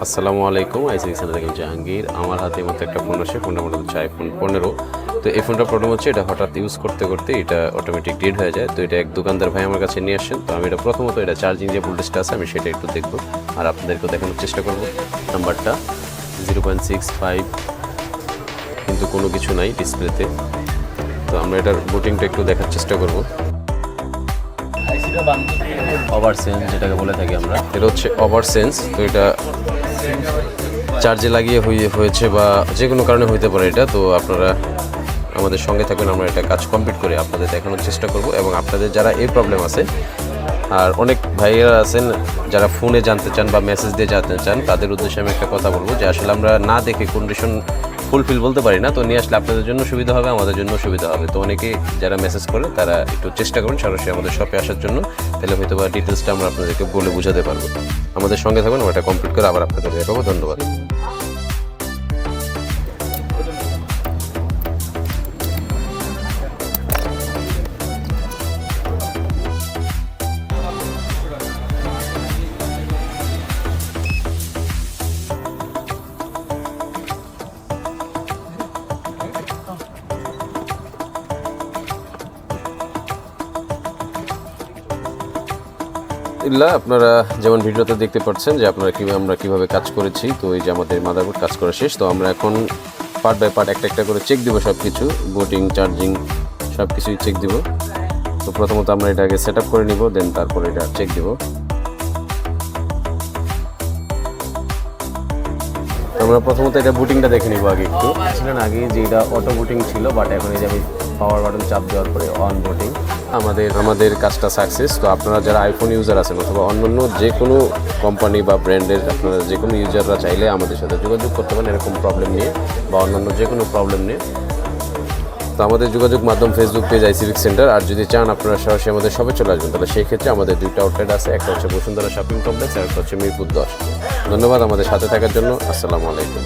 আসসালামু আলাইকুম, ICD centre থেকে জাহাঙ্গীর। আমার হাতে মতো একটা ফোন আসে, ফোনটার মধ্যে হচ্ছে আইফোন 15। তো এই ফোনটার প্রবলেম হচ্ছে এটা হঠাৎ ইউজ করতে করতে এটা অটোমেটিক ডেড হয়ে যায়। তো এটা এক দোকানদার ভাই আমার কাছে নিয়ে আসেন। তো আমি এটা প্রথমত এটা চার্জিং যে ভোল্টেজটা আছে আমি সেটা একটু দেখবো আর আপনাদেরকেও দেখানোর চেষ্টা করবো। নাম্বারটা 0.65, কিন্তু কোনো কিছু নাই ডিসপ্লেতে। তো আমরা এটার বুটিংটা একটু দেখার চেষ্টা করবো। ওভার সেন্স যেটাকে বলে থাকি আমরা, এটা হচ্ছে ওভার সেন্স। তো এটা চার্জে লাগিয়ে হয়েছে বা যে কোনো কারণে হইতে পারে এটা। তো আপনারা আমাদের সঙ্গে থাকবেন, আমরা এটা কাজ কমপ্লিট করে আপনাদের দেখানোর চেষ্টা করব। এবং আপনাদের যারা এই প্রবলেম আছে আর অনেক ভাইয়েরা আছেন যারা ফোনে জানতে চান বা মেসেজ দিয়ে জানতে চান, তাদের উদ্দেশ্যে আমি একটা কথা বলবো যে আসলে আমরা না দেখে কন্ডিশন ফুলফিল বলতে পারি না। তো নিয়ে আসলে আপনাদের জন্য সুবিধা হবে, আমাদের জন্য সুবিধা হবে। তো অনেকে যারা মেসেজ করে তারা একটু চেষ্টা করুন সরাসরি আমাদের শপে আসার জন্য, তাহলে হয়তো বা ডিটেলসটা আমরা আপনাদেরকে বলে বোঝাতে পারবো। আমাদের সঙ্গে থাকবেন, আমরা এটা কমপ্লিট করে আবার আপনাদের দেখাবো। ধন্যবাদ। ইল্লা আপনারা যেমন ভিডিওতে দেখতে পাচ্ছেন যে আপনারা আমরা কীভাবে কাজ করেছি। তো এই যে আমাদের মাদারবোর্ড কাজ করা শেষ। তো আমরা এখন পার্ট বাই পার্ট একটা একটা করে চেক দিব, সব কিছু বুটিং চার্জিং সব কিছুই চেক দিব। তো প্রথমত আমরা এটাকে সেট আপ করে নিব, দেন তারপরে এটা চেক দিব। আমরা প্রথমত এটা বুটিংটা দেখে নিব আগে একটু। ছিলেন আগে যে এটা অটো বুটিং ছিল, বাট এখন এই যে আমি পাওয়ার বাটন চাপ দেওয়ার পরে অন বুটিং। আমাদের কাজটা সাকসেস। তো আপনারা যারা আইফোন ইউজার আছেন অথবা অন্যান্য যে কোনো কোম্পানি বা ব্র্যান্ডের আপনারা যে কোনো ইউজাররা চাইলে আমাদের সাথে যোগাযোগ করতে পারেন এরকম প্রবলেম নিয়ে বা অন্যান্য যে কোনো প্রবলেম নিয়ে। তো আমাদের যোগাযোগ মাধ্যম ফেসবুক পেজ আইসিডিক সেন্টার। আর যদি চান আপনারা সরাসরি আমাদের শপে চলে আসবেন, তাহলে সেই ক্ষেত্রে আমাদের দুইটা আউটলেট আছে, একটা হচ্ছে বসুন্ধরা শপিং কমপ্লেক্স আর একটা হচ্ছে মিরপুর 10। ধন্যবাদ আমাদের সাথে থাকার জন্য। আসসালামু আলাইকুম।